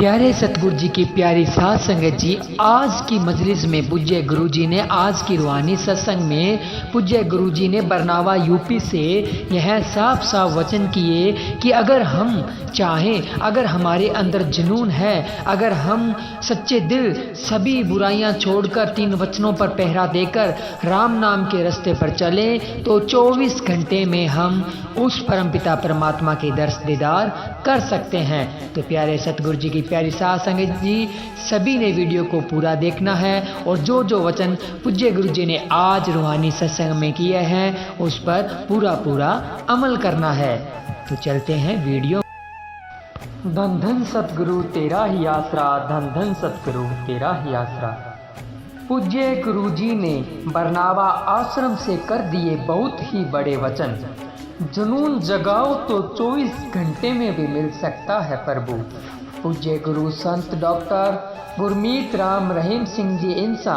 प्यारे सतगुरु जी की प्यारी साध संगत जी, आज की मजलिस में पूज्य गुरु जी ने आज की रूहानी सत्संग में पूज्य गुरु जी ने बरनावा यूपी से यह साफ साफ वचन किए कि अगर हम चाहें, अगर हमारे अंदर जुनून है, अगर हम सच्चे दिल सभी बुराइयां छोड़कर 3 वचनों पर पहरा देकर राम नाम के रास्ते पर चलें तो 24 घंटे में हम उस परमपिता परमात्मा के दर्श दीदार कर सकते हैं। तो प्यारे सतगुरु जी की प्यारी साध संगत जी, सभी ने वीडियो को पूरा देखना है और जो जो वचन पूज्य गुरु जी ने आज रूहानी सत्संग में किए हैं उस पर पूरा अमल करना है। तो चलते हैं वीडियो। धन धन सतगुरु तेरा ही आसरा, धन धन सतगुरु तेरा ही आसरा। पूज्य गुरु जी ने बरनावा आश्रम से कर दिए बहुत ही बड़े वचन। जुनून जगाओ तो 24 घंटे में भी मिल सकता है प्रभु। पूज्य गुरु संत डॉक्टर गुरमीत राम रहीम सिंह जी इंसा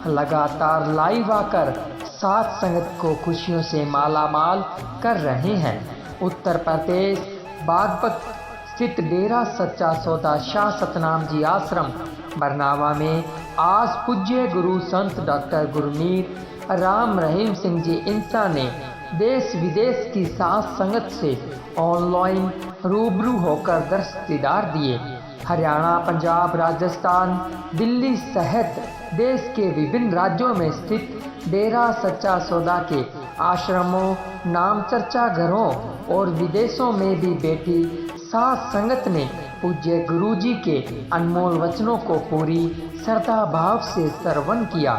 लगातार लाइव आकर साथ संगत को खुशियों से माला माल कर रहे हैं। उत्तर प्रदेश बागपत स्थित डेरा सच्चा सौदा शाह सतनाम जी आश्रम बरनावा में आज पूज्य गुरु संत डॉक्टर गुरमीत राम रहीम सिंह जी इंसा ने देश विदेश की साथ संगत से ऑनलाइन रूबरू होकर दर्श दीदार दिए। हरियाणा, पंजाब, राजस्थान, दिल्ली सहित देश के विभिन्न राज्यों में स्थित डेरा सच्चा सौदा के आश्रमों, नाम चर्चा घरों और विदेशों में भी बैठी साथ संगत ने पूज्य गुरु जी के अनमोल वचनों को पूरी श्रद्धा भाव से श्रवण किया।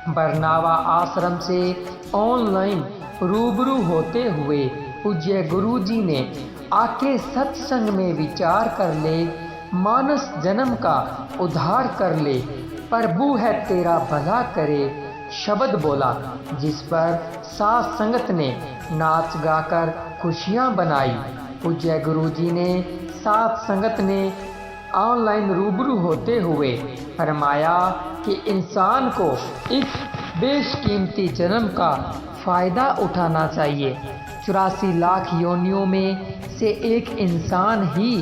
बरनावा आश्रम से ऑनलाइन रूबरू होते हुए पूज्य गुरु जी ने आके सत्संग में विचार कर ले, मानस जन्म का उद्धार कर ले, प्रभु है तेरा भला करे शब्द बोला, जिस पर साथ संगत ने नाच गाकर खुशियां बनाई। पूज्य गुरु जी ने साथ संगत ने ऑनलाइन रूबरू होते हुए फरमाया कि इंसान को इस बेशकीमती जन्म का फ़ायदा उठाना चाहिए। 84 लाख योनियों में से एक इंसान ही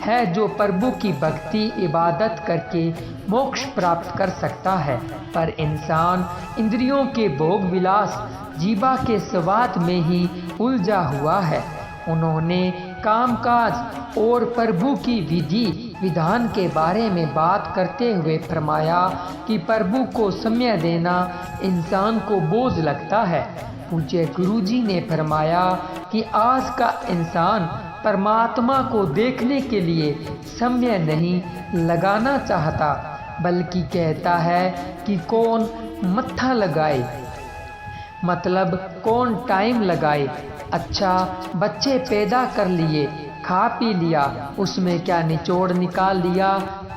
है जो प्रभु की भक्ति इबादत करके मोक्ष प्राप्त कर सकता है, पर इंसान इंद्रियों के भोग विलास जीवा के स्वाद में ही उलझा हुआ है। उन्होंने कामकाज और प्रभु की विधि विधान के बारे में बात करते हुए फरमाया कि प्रभु को समय देना इंसान को बोझ लगता है। पूज्य गुरु जी ने फरमाया कि आज का इंसान परमात्मा को देखने के लिए समय नहीं लगाना चाहता, बल्कि कहता है कि कौन मत्था लगाए, मतलब कौन टाइम लगाए। अच्छा, बच्चे पैदा कर लिए, खा पी लिया, उसमें क्या निचोड़ निकाल लिया,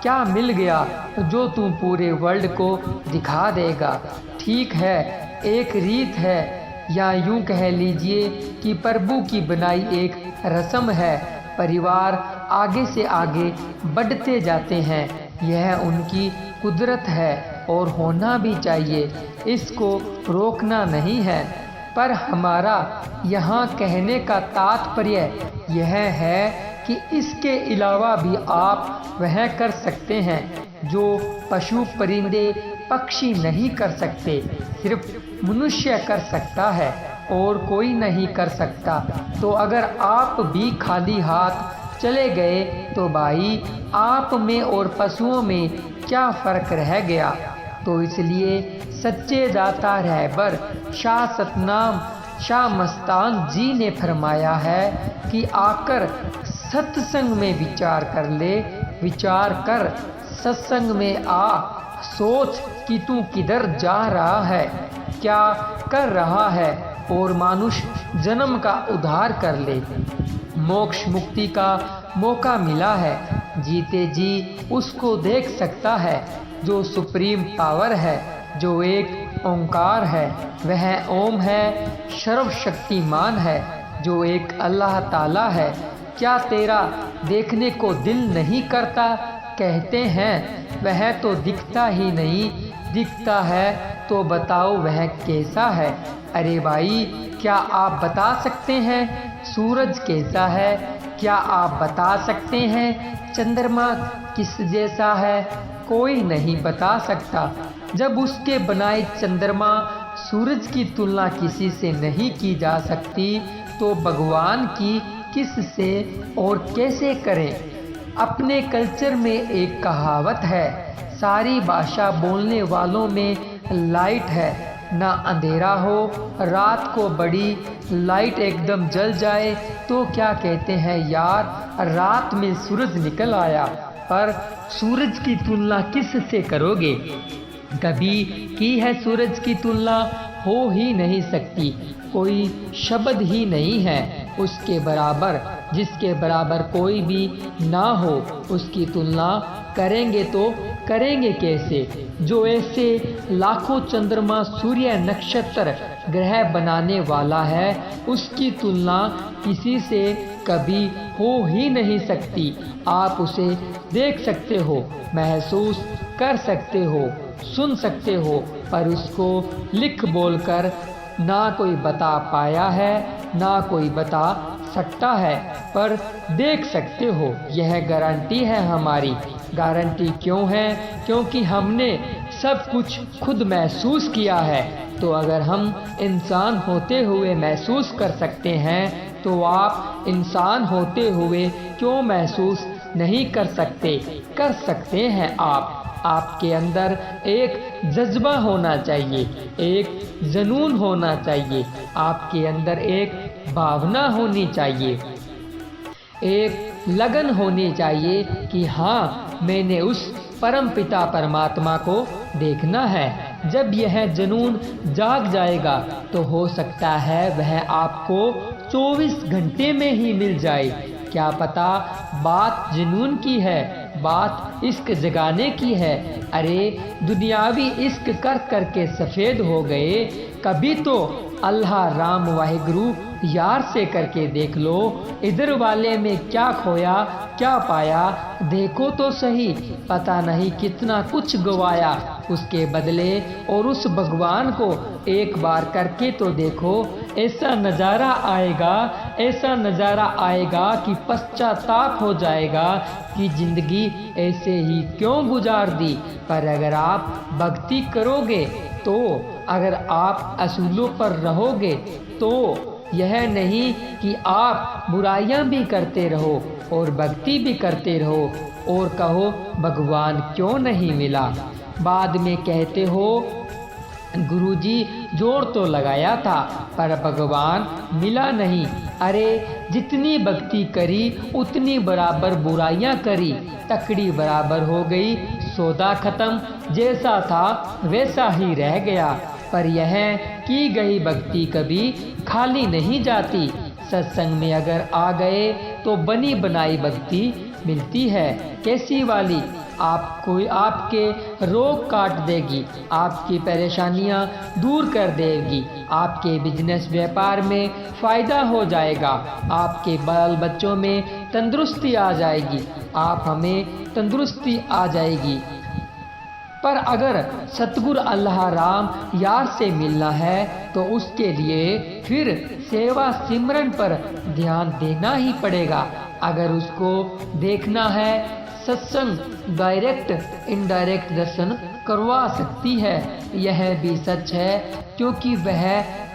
क्या मिल गया जो तू पूरे वर्ल्ड को दिखा देगा। ठीक है, एक रीत है या यूं कह लीजिए कि प्रभु की बनाई एक रस्म है। परिवार आगे से आगे बढ़ते जाते हैं, यह उनकी कुदरत है और होना भी चाहिए, इसको रोकना नहीं है। पर हमारा यहाँ कहने का तात्पर्य यह है कि इसके अलावा भी आप वह कर सकते हैं जो पशु परिंदे पक्षी नहीं कर सकते, सिर्फ मनुष्य कर सकता है और कोई नहीं कर सकता। तो अगर आप भी खाली हाथ चले गए तो भाई आप में और पशुओं में क्या फ़र्क रह गया। तो इसलिए सच्चे दाता रहबर शाह सतनाम शाह मस्तान जी ने फरमाया है कि आकर सत्संग में विचार कर ले, विचार कर सत्संग में आ, सोच कि तू किधर जा रहा है, क्या कर रहा है और मानुष जन्म का उद्धार कर ले। मोक्ष मुक्ति का मौका मिला है, जीते जी उसको देख सकता है जो सुप्रीम पावर है, जो एक ओंकार है, वह ओम है, सर्वशक्तिमान है, जो एक अल्लाह ताला है। क्या तेरा देखने को दिल नहीं करता? कहते हैं वह तो दिखता ही नहीं, दिखता है तो बताओ वह कैसा है। अरे भाई, क्या आप बता सकते हैं सूरज कैसा है, क्या आप बता सकते हैं चंद्रमा किस जैसा है? कोई नहीं बता सकता। जब उसके बनाए चंद्रमा सूरज की तुलना किसी से नहीं की जा सकती तो भगवान की किस से और कैसे करें? अपने कल्चर में एक कहावत है, सारी भाषा बोलने वालों में लाइट है, ना अंधेरा हो, रात को बड़ी लाइट एकदम जल जाए तो क्या कहते हैं यार, रात में सूरज निकल आया। पर सूरज की तुलना किस से करोगे? कभी की है सूरज की तुलना? हो ही नहीं सकती। कोई शब्द ही नहीं है उसके बराबर, जिसके बराबर कोई भी ना हो। उसकी तुलना करेंगे तो करेंगे कैसे? जो ऐसे लाखों चंद्रमा, सूर्य, नक्षत्र, ग्रह बनाने वाला है, उसकी तुलना किसी से कभी हो ही नहीं सकती। आप उसे देख सकते हो, महसूस कर सकते हो, सुन सकते हो, पर उसको लिख बोलकर ना कोई बता पाया है, ना कोई बता सकता है, पर देख सकते हो। यह गारंटी है हमारी। गारंटी क्यों है? क्योंकि हमने सब कुछ खुद महसूस किया है। तो अगर हम इंसान होते हुए महसूस कर सकते हैं तो आप इंसान होते हुए क्यों महसूस नहीं कर सकते? कर सकते हैं आप। आपके अंदर एक जज्बा होना चाहिए, एक जुनून होना चाहिए, आपके अंदर एक भावना होनी चाहिए, एक लगन होनी चाहिए कि हाँ, मैंने उस परम पिता परमात्मा को देखना है। जब यह जुनून जाग जाएगा तो हो सकता है वह आपको 24 घंटे में ही मिल जाए। क्या पता बात जुनून की है, बात इश्क जगाने की है। अरे दुनियावी इश्क कर करके सफ़ेद हो गए, कभी तो अल्लाह राम वाहिगुरु यार से करके देख लो। इधर वाले में क्या खोया क्या पाया, देखो तो सही। पता नहीं कितना कुछ गवाया उसके बदले, और उस भगवान को एक बार करके तो देखो। ऐसा नज़ारा आएगा, ऐसा नज़ारा आएगा कि पश्चाताप हो जाएगा कि ज़िंदगी ऐसे ही क्यों गुजार दी। पर अगर आप भक्ति करोगे तो, अगर आप असूलों पर रहोगे तो यह नहीं कि आप बुराइयां भी करते रहो और भक्ति भी करते रहो और कहो भगवान क्यों नहीं मिला। बाद में कहते हो गुरुजी जोर तो लगाया था पर भगवान मिला नहीं। अरे जितनी भक्ति करी उतनी बराबर बुराइयां करी, तकड़ी बराबर हो गई, सौदा खत्म, जैसा था वैसा ही रह गया। पर यह की गई भक्ति कभी खाली नहीं जाती। सत्संग में अगर आ गए तो बनी बनाई भक्ति मिलती है। कैसी वाली? आपको आपके रोग काट देगी, आपकी परेशानियां दूर कर देगी, आपके बिजनेस व्यापार में फ़ायदा हो जाएगा, आपके बाल बच्चों में तंदुरुस्ती आ जाएगी, आप हमें तंदुरुस्ती आ जाएगी। पर अगर सतगुरु अल्लाह राम यार से मिलना है तो उसके लिए फिर सेवा सिमरन पर ध्यान देना ही पड़ेगा। अगर उसको देखना है, सत्संग डायरेक्ट इनडायरेक्ट दर्शन करवा सकती है। यह भी सच है क्योंकि वह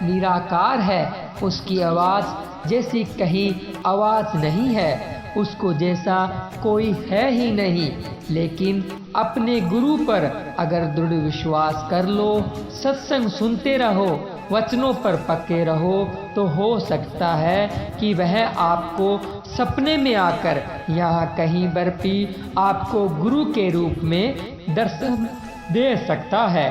निराकार है। उसकी आवाज़ जैसी कहीं आवाज़ नहीं है, उसको जैसा कोई है ही नहीं। लेकिन अपने गुरु पर अगर दृढ़ विश्वास कर लो, सत्संग सुनते रहो, वचनों पर पक्के रहो, तो हो सकता है कि वह आपको सपने में आकर यहाँ कहीं बर्फी आपको गुरु के रूप में दर्शन दे सकता है।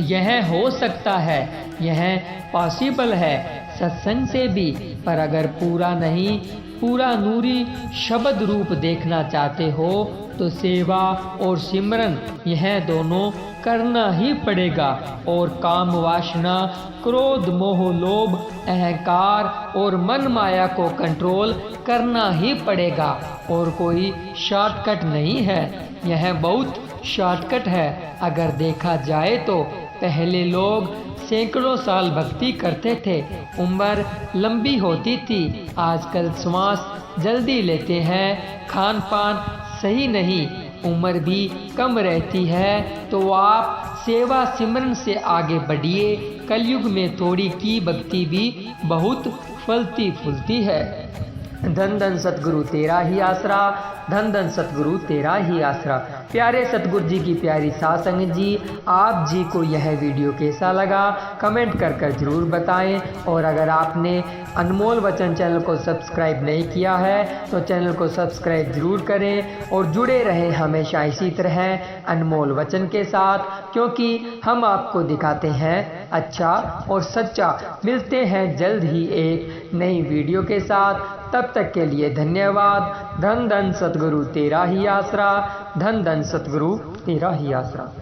यह हो सकता है, यह पॉसिबल है सत्संग से भी। पर अगर पूरा नहीं, पूरा नूरी शब्द रूप देखना चाहते हो तो सेवा और सिमरन यह दोनों करना ही पड़ेगा। और काम वासना, क्रोध, मोह, लोभ, अहंकार और मन माया को कंट्रोल करना ही पड़ेगा। और कोई शॉर्टकट नहीं है, यह बहुत शॉर्टकट है। अगर देखा जाए तो पहले लोग सैकड़ों साल भक्ति करते थे, उम्र लंबी होती थी। आजकल श्वास जल्दी लेते हैं, खान पान सही नहीं, उम्र भी कम रहती है। तो आप सेवा सिमरन से आगे बढ़िए। कलयुग में थोड़ी की भक्ति भी बहुत फलती फूलती है। धन धन सतगुरु तेरा ही आसरा, धन धन सतगुरु तेरा ही आसरा। प्यारे सतगुरु जी की प्यारी साध संगत जी, आप जी को यह वीडियो कैसा लगा कमेंट कर ज़रूर बताएं। और अगर आपने अनमोल वचन चैनल को सब्सक्राइब नहीं किया है तो चैनल को सब्सक्राइब ज़रूर करें और जुड़े रहें हमेशा इसी तरह अनमोल वचन के साथ, क्योंकि हम आपको दिखाते हैं अच्छा और सच्चा। मिलते हैं जल्द ही एक नई वीडियो के साथ, तब तक के लिए धन्यवाद। धन धन सतगुरु तेरा ही आसरा, धन धन सतगुरु तेरा ही आसरा।